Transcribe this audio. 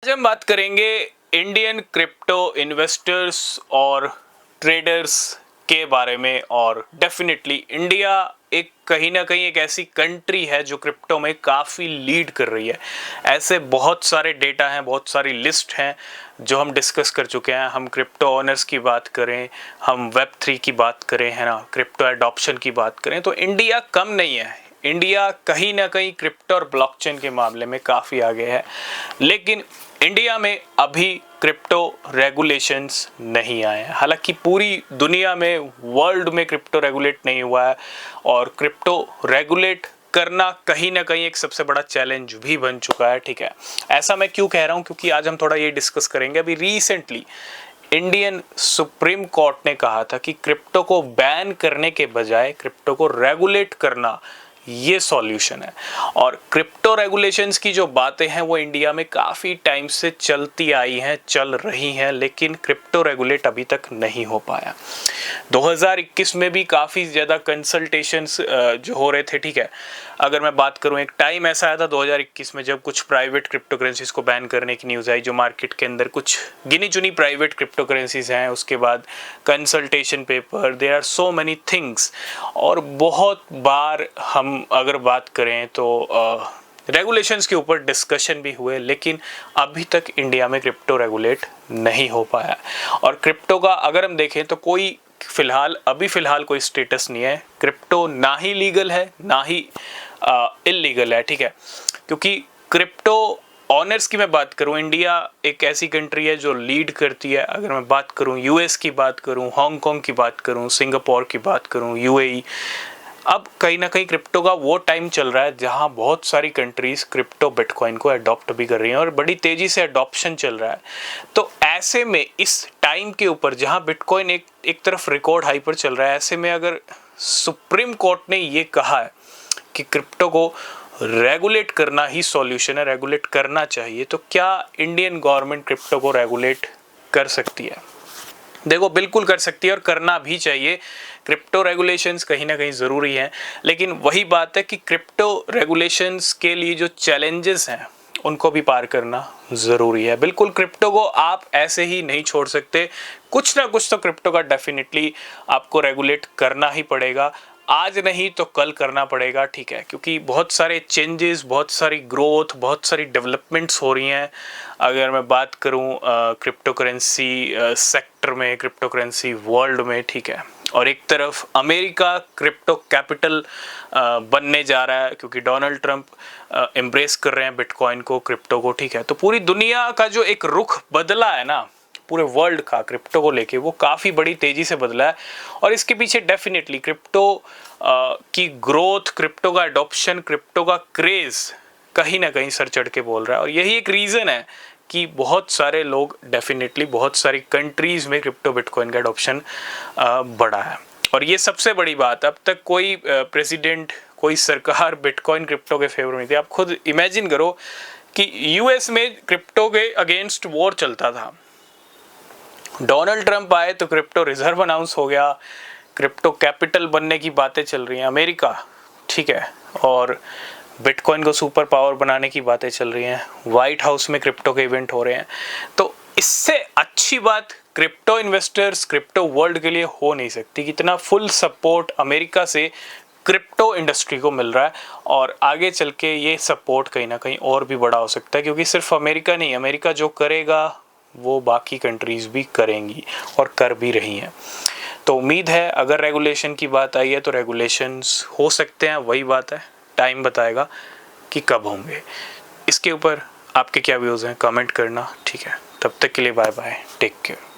आज हम बात करेंगे इंडियन क्रिप्टो इन्वेस्टर्स और ट्रेडर्स के बारे में। और डेफिनेटली इंडिया एक कहीं ना कहीं एक ऐसी कंट्री है जो क्रिप्टो में काफ़ी लीड कर रही है। ऐसे बहुत सारे डेटा हैं, बहुत सारी लिस्ट हैं जो हम डिस्कस कर चुके हैं। हम क्रिप्टो ऑनर्स की बात करें, हम वेब3 की बात करें, है ना, क्रिप्टो एडॉप्शन की बात करें, तो इंडिया कम नहीं है। इंडिया कहीं ना कहीं क्रिप्टो और ब्लॉकचेन के मामले में काफ़ी आगे है। लेकिन इंडिया में अभी क्रिप्टो रेगुलेशंस नहीं आए हैं। हालांकि पूरी दुनिया में, वर्ल्ड में क्रिप्टो रेगुलेट नहीं हुआ है और क्रिप्टो रेगुलेट करना कहीं ना कहीं एक सबसे बड़ा चैलेंज भी बन चुका है। ठीक है, ऐसा मैं क्यों कह रहा हूं, क्योंकि आज हम थोड़ा ये डिस्कस करेंगे। अभी रिसेंटली इंडियन सुप्रीम कोर्ट ने कहा था कि क्रिप्टो को बैन करने के बजाय क्रिप्टो को रेगुलेट करना ये सॉल्यूशन है। और क्रिप्टो रेगुलेशंस की जो बातें हैं वो इंडिया में काफ़ी टाइम से चलती आई हैं, चल रही हैं, लेकिन क्रिप्टो रेगुलेट अभी तक नहीं हो पाया। 2021 में भी काफ़ी ज़्यादा कंसल्टेशंस जो हो रहे थे। ठीक है, अगर मैं बात करूं, एक टाइम ऐसा आया था 2021 में जब कुछ प्राइवेट क्रिप्टो करेंसीज को बैन करने की न्यूज़ आई। जो मार्केट के अंदर कुछ गिनी चुनी प्राइवेट क्रिप्टो करेंसीज हैं, उसके बाद consultation paper, there are so many things. और बहुत बार हम अगर बात करें तो रेगुलेशंस के ऊपर डिस्कशन भी हुए, लेकिन अभी तक इंडिया में क्रिप्टो रेगुलेट नहीं हो पाया। और क्रिप्टो का अगर हम देखें तो कोई अभी फिलहाल कोई स्टेटस नहीं है। क्रिप्टो ना ही लीगल है ना ही इलीगल है। ठीक है, क्योंकि क्रिप्टो ऑनर्स की मैं बात करूं, इंडिया एक ऐसी कंट्री है जो लीड करती है। अगर मैं बात करूं यूएस की बात करूं, हांगकांग की बात करूं, सिंगापुर की बात करूं, यूएई, अब कहीं ना कहीं क्रिप्टो का वो टाइम चल रहा है जहां बहुत सारी कंट्रीज क्रिप्टो बिटकॉइन को अडॉप्ट भी कर रही हैं और बड़ी तेजी से अडॉप्शन चल रहा है। तो ऐसे में इस टाइम के ऊपर जहां बिटकॉइन एक तरफ रिकॉर्ड हाई पर चल रहा है, ऐसे में अगर सुप्रीम कोर्ट ने ये कहा है कि क्रिप्टो को रेगुलेट करना ही सॉल्यूशन है, रेगुलेट करना चाहिए, तो क्या इंडियन गवर्नमेंट क्रिप्टो को रेगुलेट कर सकती है? देखो, बिल्कुल कर सकती है और करना भी चाहिए। क्रिप्टो रेगुलेशंस कहीं ना कहीं ज़रूरी हैं, लेकिन वही बात है कि क्रिप्टो रेगुलेशंस के लिए जो चैलेंजेस हैं उनको भी पार करना ज़रूरी है। बिल्कुल, क्रिप्टो को आप ऐसे ही नहीं छोड़ सकते। कुछ ना कुछ तो क्रिप्टो का डेफिनेटली आपको रेगुलेट करना ही पड़ेगा। आज नहीं तो कल करना पड़ेगा। ठीक है, क्योंकि बहुत सारे चेंजेस, बहुत सारी ग्रोथ, बहुत सारी डेवलपमेंट्स हो रही हैं। अगर मैं बात करूं क्रिप्टो करेंसी सेक्टर में, क्रिप्टो करेंसी वर्ल्ड में, ठीक है, और एक तरफ अमेरिका क्रिप्टो कैपिटल बनने जा रहा है क्योंकि डोनाल्ड ट्रंप एम्ब्रेस कर रहे हैं बिटकॉइन को, क्रिप्टो को। ठीक है, तो पूरी दुनिया का जो एक रुख बदला है ना, पूरे वर्ल्ड का क्रिप्टो को लेके, वो काफ़ी बड़ी तेज़ी से बदला है। और इसके पीछे डेफिनेटली क्रिप्टो की ग्रोथ, क्रिप्टो का अडॉप्शन, क्रिप्टो का क्रेज़ कहीं ना कहीं सर चढ़ के बोल रहा है। और यही एक रीज़न है कि बहुत सारे लोग, डेफिनेटली बहुत सारी कंट्रीज़ में क्रिप्टो बिटकॉइन का अडॉप्शन बढ़ा है। और ये सबसे बड़ी बात, अब तक कोई प्रेसिडेंट, कोई सरकार बिटकॉइन क्रिप्टो के फेवर में थी। आप खुद इमेजिन करो कि यूएस में क्रिप्टो के अगेंस्ट वॉर चलता था, डोनाल्ड ट्रंप आए तो क्रिप्टो रिजर्व अनाउंस हो गया, क्रिप्टो कैपिटल बनने की बातें चल रही हैं अमेरिका, ठीक है, और बिटकॉइन को सुपर पावर बनाने की बातें चल रही हैं, वाइट हाउस में क्रिप्टो के इवेंट हो रहे हैं। तो इससे अच्छी बात क्रिप्टो इन्वेस्टर्स, क्रिप्टो वर्ल्ड के लिए हो नहीं सकती। कितना फुल सपोर्ट अमेरिका से क्रिप्टो इंडस्ट्री को मिल रहा है और आगे चल के ये सपोर्ट कहीं ना कहीं और भी बड़ा हो सकता है, क्योंकि सिर्फ अमेरिका नहीं, अमेरिका जो करेगा वो बाकी कंट्रीज़ भी करेंगी और कर भी रही हैं। तो उम्मीद है अगर रेगुलेशन की बात आई है तो रेगुलेशंस हो सकते हैं, वही बात है, टाइम बताएगा कि कब होंगे। इसके ऊपर आपके क्या व्यूज़ हैं, कमेंट करना। ठीक है, तब तक के लिए बाय बाय, टेक केयर।